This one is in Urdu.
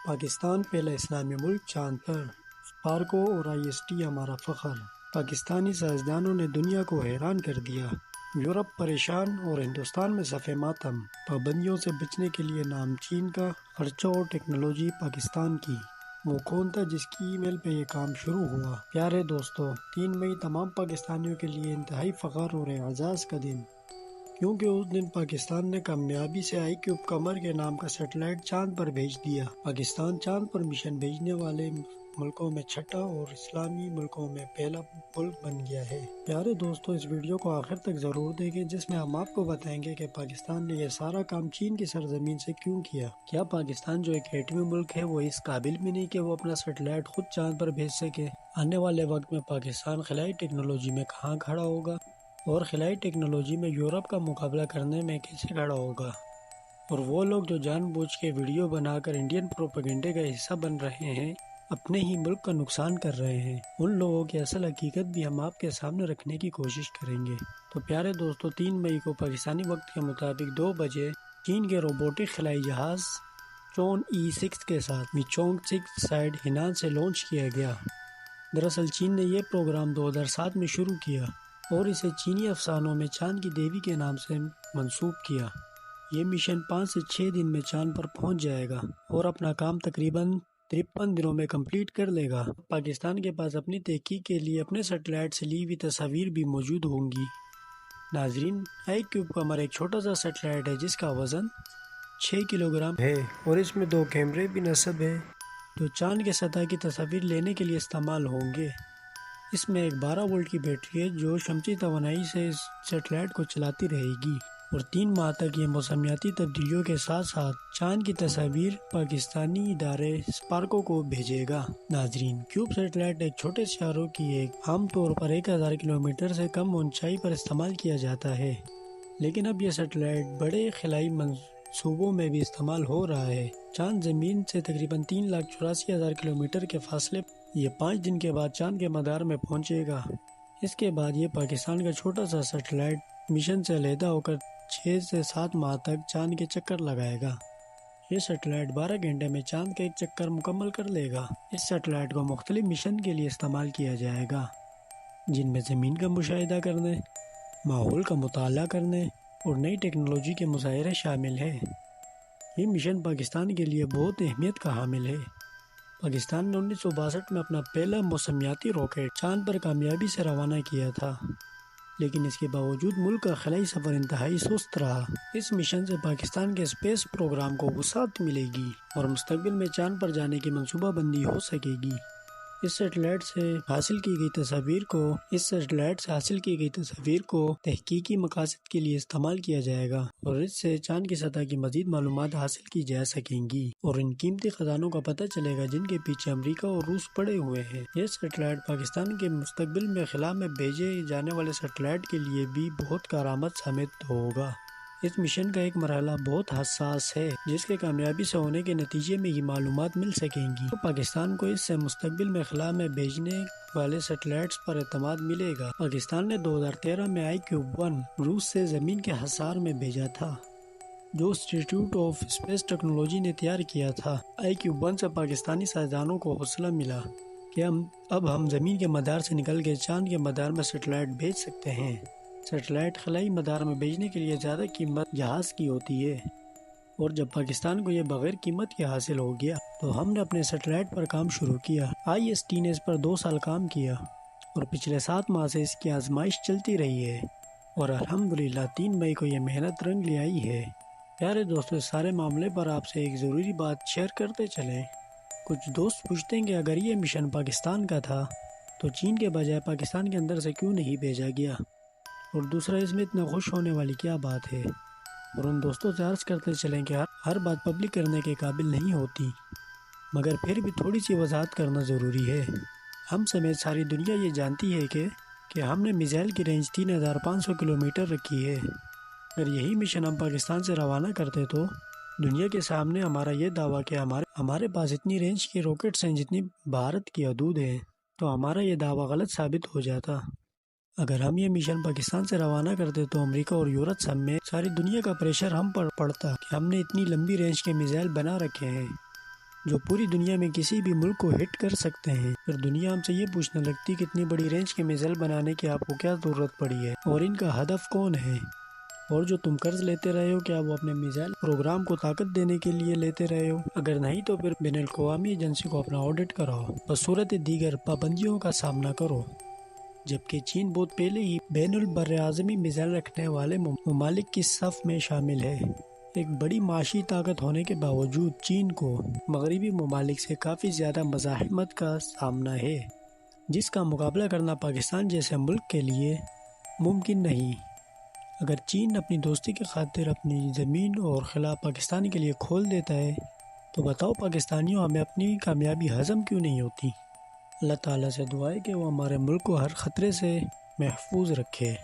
پاکستان پہلا اسلامی ملک چاند پر، اسپارکو اور IST ہمارا فخر۔ پاکستانی سائنسدانوں نے دنیا کو حیران کر دیا۔ یورپ پریشان اور ہندوستان میں صف ماتم۔ پابندیوں سے بچنے کے لیے نام چین کا، خرچہ اور ٹیکنالوجی پاکستان کی۔ وہ کون تھا جس کی ای میل پہ یہ کام شروع ہوا؟ پیارے دوستو، 3 مئی تمام پاکستانیوں کے لیے انتہائی فخر اور اعزاز کا دن، کیونکہ اس دن پاکستان نے کامیابی سے IQ قمر کے نام کا سیٹلائٹ چاند پر بھیج دیا۔ پاکستان چاند پر مشن بھیجنے والے ملکوں میں چھٹا اور اسلامی ملکوں میں پہلا ملک بن گیا ہے۔ پیارے دوستو، اس ویڈیو کو آخر تک ضرور دیکھیں، جس میں ہم آپ کو بتائیں گے کہ پاکستان نے یہ سارا کام چین کی سرزمین سے کیوں کیا۔ کیا پاکستان جو ایک ایٹمی ملک ہے وہ اس قابل بھی نہیں کہ وہ اپنا سیٹلائٹ خود چاند پر بھیج سکے؟ آنے والے وقت میں پاکستان خلائی ٹیکنالوجی میں کہاں کھڑا ہوگا اور خلائی ٹیکنالوجی میں یورپ کا مقابلہ کرنے میں کیسے کھڑا ہوگا؟ اور وہ لوگ جو جان بوجھ کے ویڈیو بنا کر انڈین پروپیگنڈے کا حصہ بن رہے ہیں، اپنے ہی ملک کا نقصان کر رہے ہیں، ان لوگوں کی اصل حقیقت بھی ہم آپ کے سامنے رکھنے کی کوشش کریں گے۔ تو پیارے دوستو، 3 مئی کو پاکستانی وقت کے مطابق 2 بجے چین کے روبوٹک خلائی جہاز چون E6 کے ساتھ میچونگ 6 سائٹ ہینان سے لانچ کیا گیا۔ دراصل چین نے یہ پروگرام 2007 میں شروع کیا اور اسے چینی افسانوں میں چاند کی دیوی کے نام سے منسوب کیا۔ یہ مشن 5 سے 6 دن میں چاند پر پہنچ جائے گا اور اپنا کام تقریباً 53 دنوں میں کمپلیٹ کر لے گا۔ پاکستان کے پاس اپنی تحقیق کے لیے اپنے سیٹلائٹ سے لی ہوئی تصاویر بھی موجود ہوں گی۔ ناظرین، IQ قمر ایک چھوٹا سا سیٹلائٹ ہے جس کا وزن 6 کلوگرام ہے اور اس میں 2 کیمرے بھی نصب ہیں جو چاند کے سطح کی تصاویر لینے کے لیے استعمال ہوں گے۔ اس میں ایک 12 وولٹ کی بیٹری ہے جو شمسی توانائی سے اس سیٹلائٹ کو چلاتی رہے گی اور 3 ماہ تک یہ موسمیاتی تبدیلیوں کے ساتھ ساتھ چاند کی تصاویر پاکستانی ادارے اسپارکو کو بھیجے گا۔ ناظرین، کیوب سیٹلائٹ ایک چھوٹے سیاروں کی ایک عام طور پر 1000 کلومیٹر سے کم اونچائی پر استعمال کیا جاتا ہے، لیکن اب یہ سیٹلائٹ بڑے خلائی منصوبوں میں بھی استعمال ہو رہا ہے۔ چاند زمین سے تقریباً 3,84,000 کلومیٹر کے فاصلے پر یہ 5 دن کے بعد چاند کے مدار میں پہنچے گا۔ اس کے بعد یہ پاکستان کا چھوٹا سا سیٹلائٹ مشن سے علیحدہ ہو کر 6 سے 7 ماہ تک چاند کے چکر لگائے گا۔ یہ سیٹلائٹ 12 گھنٹے میں چاند کا ایک چکر مکمل کر لے گا۔ اس سیٹلائٹ کو مختلف مشن کے لیے استعمال کیا جائے گا، جن میں زمین کا مشاہدہ کرنے، ماحول کا مطالعہ کرنے اور نئی ٹیکنالوجی کے مظاہرے شامل ہیں۔ یہ مشن پاکستان کے لیے بہت اہمیت کا حامل ہے۔ پاکستان نے 1962 میں اپنا پہلا موسمیاتی راکٹ چاند پر کامیابی سے روانہ کیا تھا، لیکن اس کے باوجود ملک کا خلائی سفر انتہائی سست رہا۔ اس مشن سے پاکستان کے اسپیس پروگرام کو وسعت ملے گی اور مستقبل میں چاند پر جانے کی منصوبہ بندی ہو سکے گی۔ اس سیٹلائٹ سے حاصل کی گئی تصاویر کو تحقیقی مقاصد کے لیے استعمال کیا جائے گا اور اس سے چاند کی سطح کی مزید معلومات حاصل کی جا سکیں گی اور ان قیمتی خزانوں کا پتہ چلے گا جن کے پیچھے امریکہ اور روس پڑے ہوئے ہیں۔ یہ سیٹلائٹ پاکستان کے مستقبل میں خلا میں بھیجے جانے والے سیٹلائٹ کے لیے بھی بہت کارآمد ثابت ہوگا۔ اس مشن کا ایک مرحلہ بہت حساس ہے جس کے کامیابی سے ہونے کے نتیجے میں یہ معلومات مل سکیں گی تو پاکستان کو اس سے مستقبل میں خلا میں بھیجنے والے سیٹلائٹس پر اعتماد ملے گا۔ پاکستان نے 2013 میں IQ-1 روس سے زمین کے حصار میں بھیجا تھا، جو انسٹی ٹیوٹ آف اسپیس ٹیکنالوجی نے تیار کیا تھا۔ IQ-1 سے پاکستانی سائنسدانوں کو حوصلہ ملا کہ اب ہم زمین کے مدار سے نکل کے چاند کے مدار میں سیٹلائٹ بھیج سکتے ہیں۔ سیٹلائٹ خلائی مدار میں بھیجنے کے لیے زیادہ قیمت جہاز کی ہوتی ہے، اور جب پاکستان کو یہ بغیر قیمت کے حاصل ہو گیا تو ہم نے اپنے سیٹلائٹ پر کام شروع کیا۔ IST نے اس پر 2 سال کام کیا اور پچھلے 7 ماہ سے اس کی آزمائش چلتی رہی ہے اور الحمدللہ 3 مئی کو یہ محنت رنگ لے آئی ہے۔ پیارے دوستو، اس سارے معاملے پر آپ سے ایک ضروری بات شیئر کرتے چلیں۔ کچھ دوست پوچھتے ہیں کہ اگر یہ مشن پاکستان کا تھا تو چین کے بجائے پاکستان کے اندر سے کیوں نہیں بھیجا گیا، اور دوسرا اس میں اتنا خوش ہونے والی کیا بات ہے؟ اور ان دوستوں سے عرض کرتے چلیں کہ ہر بات پبلک کرنے کے قابل نہیں ہوتی، مگر پھر بھی تھوڑی سی وضاحت کرنا ضروری ہے۔ ہم سمیت ساری دنیا یہ جانتی ہے کہ ہم نے میزائل کی رینج 3500 کلومیٹر رکھی ہے۔ اگر یہی مشن ہم پاکستان سے روانہ کرتے تو دنیا کے سامنے ہمارا یہ دعویٰ کہ ہمارے پاس اتنی رینج کے راکٹس ہیں جتنی بھارت کی حدود ہے، تو ہمارا یہ دعویٰ غلط ثابت ہو جاتا۔ اگر ہم یہ مشن پاکستان سے روانہ کرتے تو امریکہ اور یورپ سمیت ساری دنیا کا پریشر ہم پر پڑتا کہ ہم نے اتنی لمبی رینج کے میزائل بنا رکھے ہیں جو پوری دنیا میں کسی بھی ملک کو ہٹ کر سکتے ہیں۔ پھر دنیا ہم سے یہ پوچھنے لگتی کہ اتنی بڑی رینج کے میزائل بنانے کی آپ کو کیا ضرورت پڑی ہے اور ان کا ہدف کون ہے، اور جو تم قرض لیتے رہے ہو کیا وہ اپنے میزائل پروگرام کو طاقت دینے کے لیے لیتے رہے ہو؟ اگر نہیں تو پھر بین الاقوامی ایجنسی کو اپنا آڈٹ کراؤ، بصورت دیگر پابندیوں کا سامنا کرو۔ جبکہ چین بہت پہلے ہی بین البراعظمی میزائل رکھنے والے ممالک کی صف میں شامل ہے۔ ایک بڑی معاشی طاقت ہونے کے باوجود چین کو مغربی ممالک سے کافی زیادہ مزاحمت کا سامنا ہے، جس کا مقابلہ کرنا پاکستان جیسے ملک کے لیے ممکن نہیں۔ اگر چین اپنی دوستی کی خاطر اپنی زمین اور خلا پاکستان کے لیے کھول دیتا ہے تو بتاؤ پاکستانیوں، ہمیں اپنی کامیابی ہضم کیوں نہیں ہوتی؟ اللہ تعالیٰ سے دعا ہے کہ وہ ہمارے ملک کو ہر خطرے سے محفوظ رکھے۔